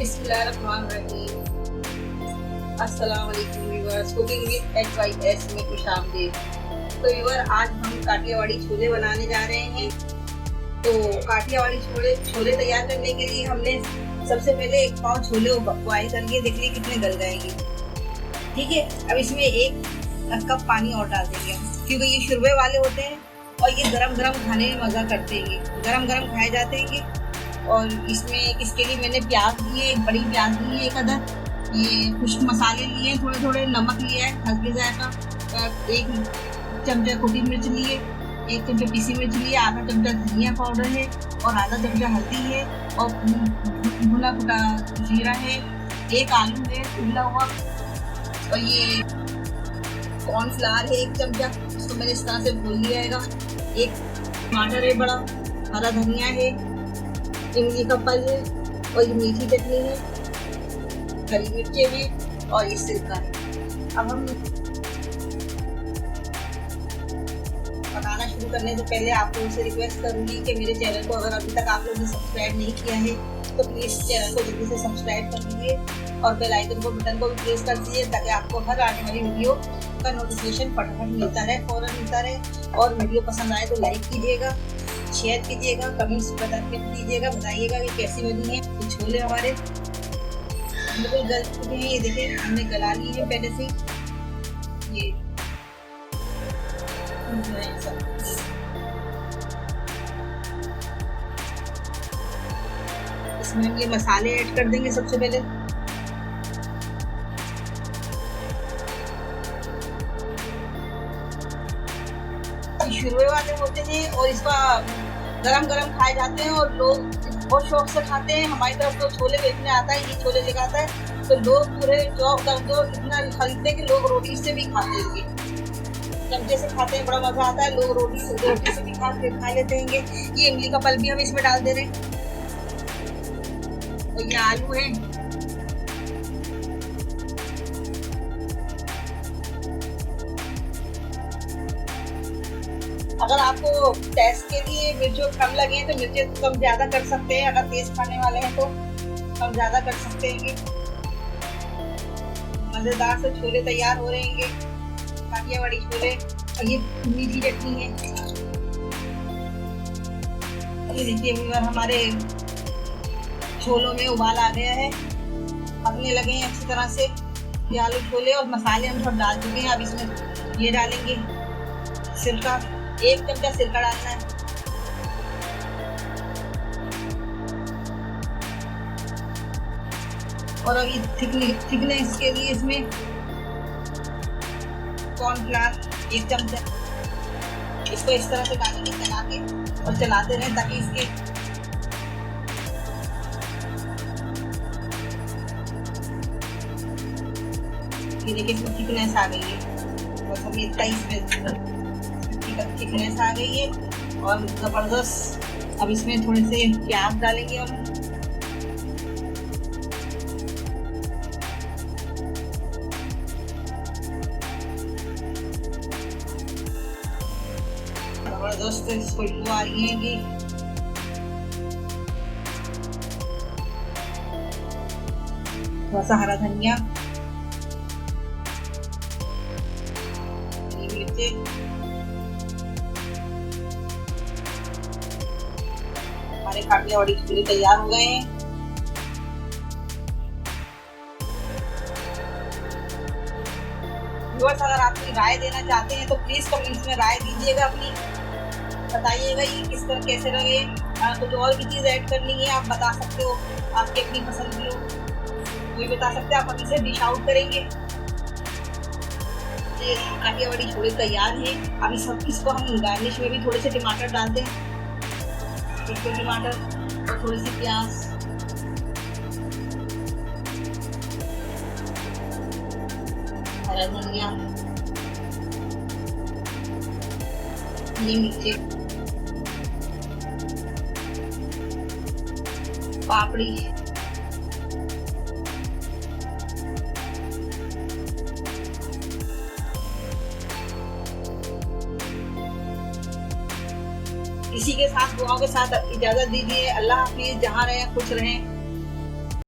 बिस्मिल्लाहिर्रहमानिर्रहीम। अस्सलाम वालेकुम व्यूअर्स, कुकिंग विद HYS में खुशामदीद। तो व्यूअर, आज हम काठियावाड़ी छोले बनाने जा रहे हैं। तो काठियावाड़ी छोले तैयार करने के लिए हमने सबसे पहले 1 पाव छोले बॉयल करके देख लिए कितने गल जाएंगे। ठीक है, अब इसमें 1 कप पानी और डाल देंगे क्योंकि ये शुरबे वाले होते हैं और ये गरम गरम खाने में मज़ा करते हैं, गरम गरम खाए जाते हैं। और इसमें इसके लिए मैंने प्याज लिए, 1 बड़ी प्याज ली है, 1 अदद, ये कुछ मसाले लिए, थोड़े थोड़े नमक लिया है हल्के जायका, 1 चमचा कुटी मिर्च लिए, 1 चमचा पीसी मिर्च लिए, आधा चमचा धनिया पाउडर है और आधा चमचा हल्दी है और भुना फुटा जीरा है, 1 आलू है उबला हुआ और ये कॉर्नफ्लावर है 1 चमचा, इसको मैंने इस तरह से भून लिया है। 1 टमाटर है बड़ा, हरा धनिया है, इमली का फल है और ये मीठी चटनी है, हरी मिर्चें हैं और ये सिरका है। अब हम बनाना शुरू करने से पहले आप लोगों से रिक्वेस्ट करूंगी कि मेरे चैनल को अगर अभी तक आप लोगों ने सब्सक्राइब नहीं किया है तो प्लीज़ चैनल को जल्दी से सब्सक्राइब कर लीजिए और बेल आइकन को बटन को भी प्रेस कर दीजिए ताकि आपको हर आने वाली वीडियो का नोटिफिकेशन फटाफट मिलता रहे, फौरन मिलता रहे। और वीडियो पसंद आए तो लाइक कीजिएगा, शेयर कीजिएगा, कमेंट्स करके दीजिएगा, बताइएगा कि कैसी बनी है। तो छोले हमारे बिल्कुल गल चुके हैं, ये देखिए हमने गला लिए हैं पहले से। ये इसमें हम ये मसाले ऐड कर देंगे सबसे पहले। शुरुए वाले होते हैं और इसका गरम गरम खाए जाते हैं और लोग बहुत शौक से खाते हैं। हमारी तरफ तो छोले बेचने आता है, ये छोले लेकर आता है तो लोग पूरे चौक दो इतना खरीदते हैं कि लोग रोटी से भी खाते हैं, चमचे से खाते हैं, बड़ा मजा आता है। लोग रोटी से भी खा लेते हैं। ये इमली का पल भी हम इसमें डाल दे रहे हैं और ये आलू है, अगर आपको टेस्ट के लिए मिर्चों कम लगे तो मिर्चें कम ज़्यादा कर सकते हैं, अगर तेज खाने वाले हैं तो कम ज़्यादा कर सकते हैं। मज़ेदार से छोले तैयार हो रहे हैं, काठियावाड़ी छोले। और ये मीठी चटनी है। ये देखिए व्यूअर, हमारे छोलों में उबाल आ गया है, पकने लगे हैं अच्छी तरह से ये आलू छोले और मसाले हम सब डाल चुके हैं। अब इसमें ये डालेंगे सिरका, 1 चमचा सिरका डालना है। और अभी थिकनेस के लिए इसमें कॉर्नफ्लावर 1 चमचा, इसको इस तरह से डालेंगे चला के और चलाते रहें ताकि इसके ये देखिए इसमें थिकनेस आ गई है। बस हमें इतना ही इसमें थिकनेस आ गई है और ज़बरदस्त। अब इसमें थोड़े से प्याज डालेंगे हम, ज़बरदस्त खुशबू आ रही है कि थोड़ा सा हरा धनिया, मिर्ची, हमारे काठियावाड़ी छोले तैयार हो गए हैं। व्यूअर्स, अगर आप कोई राय देना चाहते हैं तो प्लीज कमेंट्स में राय दीजिएगा अपनी, बताइएगा ये किस तरह कैसे लगे। कुछ और भी चीज़ ऐड करनी है आप बता सकते हो, आपकी अपनी पसंद की हो कोई बता सकते हैं, आप अभी से डिश आउट करेंगे। ये काठियावाड़ी छोले तैयार हैं। अभी सब इसको हम गार्निश में भी थोड़े से टमाटर डालते हैं, टमाटर और थोड़ी सी प्याज, हरा धनिया, ये मिर्ची, पापड़ी, इसी के साथ दुआओं के साथ इजाज़त दीजिए। अल्लाह हाफिज़। जहाँ रहें खुश रहें।